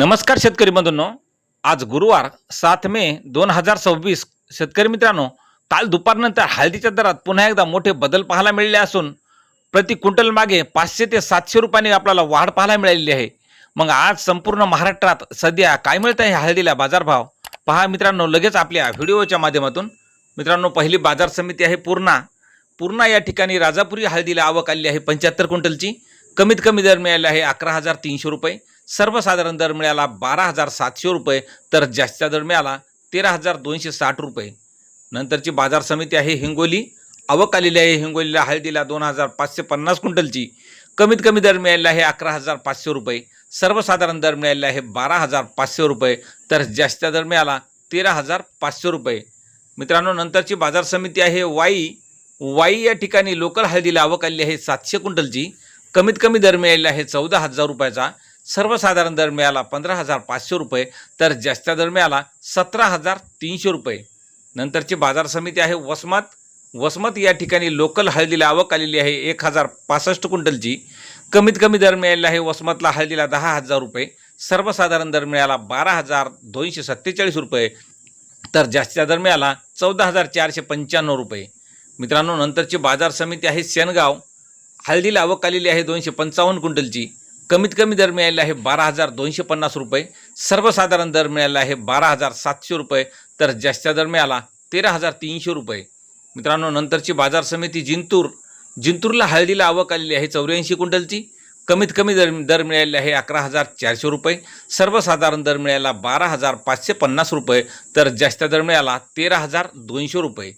नमस्कार शेतकरी बंधूंनो, आज गुरुवार 7 मे 2026. शेतकरी मित्रांनो, काल दुपारनंतर हळदीच्या दरात पुन्हा एकदा मोठे बदल पाहायला मिळाले असून प्रति क्विंटल मागे 500 ते 700 रुपयांनी आपल्याला वाढ पाहायला मिळालेली आहे. मग आज संपूर्ण महाराष्ट्रात सध्या काय मिळत आहे हळदीला बाजारभाव पहा मित्रांनो, लगेच आपल्या व्हिडिओच्या माध्यमातून. मित्रांनो, पहिली बाजार समिती आहे पूर्णा या ठिकाणी राजापुरी हळदीला आवक आली आहे 75 क्विंटलची. कमीत कमी दर मिळाला आहे 11,300 रुपये. सर्वसाधारण दर मिळाला 12,700 रुपये, तर जास्तीचा दर मिळाला 13,260 रुपये. नंतरची बाजार समिती आहे हिंगोली. आवक आलेली आहे हिंगोलीला हळदीला 2,550 क्विंटलची. कमीत कमी दर मिळाला आहे 11,500 रुपये. सर्वसाधारण दर मिळाला आहे 12,500 रुपये, तर जास्तीचा दर मिळाला 13,500 रुपये. मित्रांनो, नंतरची बाजार समिती आहे वाई या ठिकाणी लोकल हळदीला आवक आलेली आहे 700 क्विंटलची. कमीत कमी दर मिळाला आहे 14,000 रुपयाचा. सर्वसाधारण दर मिळाला 15,500 रुपये, तर जास्तीचा दर मिळाला 17,300 रुपये. नंतरची बाजार समिती आहे वसमत या ठिकाणी लोकल हळदीला आवक आलेली आहे 1,065 क्विंटलची. कमीत कमी दर मिळाला आहे वसमतला हळदीला 10,000 रुपये. सर्वसाधारण दर मिळाला 12,247 रुपये, तर जास्तीचा दर मिळाला 14,495 रुपये. मित्रांनो, नंतरची बाजार समिती आहे शेनगाव. हळदीला आवक आलेली आहे 255 क्विंटलची. कमीत कमी दर मिळाला आहे 12,250 रुपये. सर्वसाधारण दर मिळाला आहे 12,700 रुपये, तर जास्तीचा दर मिळाला 13,300 रुपये. मित्रांनो, नंतरची बाजार समिती जिंतूरला हळदीला आवक आलेली आहे 84 क्विंटलची. कमीत कमी दर मिळाले आहे 11,400 रुपये. सर्वसाधारण दर मिळाला 12,550 रुपये, तर जास्तीचा दर मिळाला 13,200 रुपये.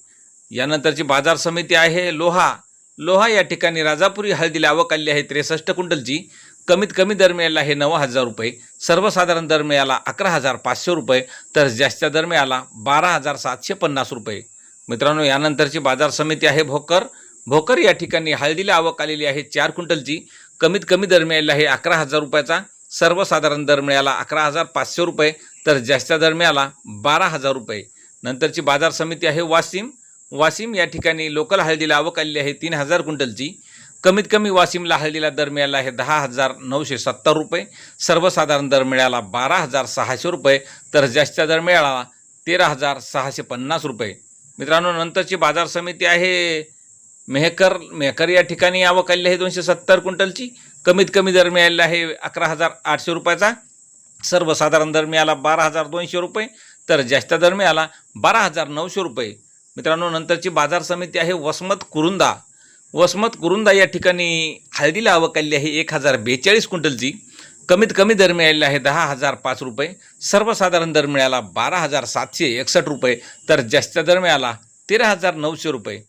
यानंतरची बाजार समिती आहे लोहा या ठिकाणी राजापुरी हळदीला आवक आलेली आहे 63 क्विंटलची. कमीत कमी दर मिळाला आहे 9,000 रुपये. सर्वसाधारण दर मिळाला 11,500 रुपये, तर जास्तीचा दर मिळाला 12,750 रुपये. मित्रांनो, यानंतरची बाजार समिती आहे भोकर या ठिकाणी हळदीला आवक आलेली आहे 4 क्विंटलची. कमीत कमी दर मिळाला आहे 11,000 रुपयाचा. सर्वसाधारण दर मिळाला 11,500 रुपये, तर जास्तीचा दर मिळाला 12,000 रुपये. नंतरची बाजार समिती आहे वाशिम या ठिकाणी लोकल हळदीला आवक आलेली आहे 3,000 क्विंटलची. कमीत कमी वाशिमला हळदीला दर मिळाला आहे 10,970 रुपये. सर्वसाधारण दर मिळाला 12,600 रुपये, तर जास्तीचा दर मिळाला 13,650 रुपये. मित्रांनो, नंतरची बाजार समिती आहे मेहकर या ठिकाणी आवक आलेली आहे 270 क्विंटलची. कमीत कमी दर मिळालेला आहे 11,800 रुपयाचा. सर्वसाधारण दर मिळाला 12,200 रुपये, तर जास्तीचा दर मिळाला 12,900 रुपये. मित्रांनो, नंतरची बाजार समिती आहे वसमत कुरुंदा या ठिकाणी हळदीला आवक आलेली आहे 1,042 क्विंटलची. कमीत कमी दर मिळालेला आहे 10,005 रुपये. सर्वसाधारण दर मिळाला 12,761 रुपये, तर जास्तीचा दर मिळाला 13,900 रुपये.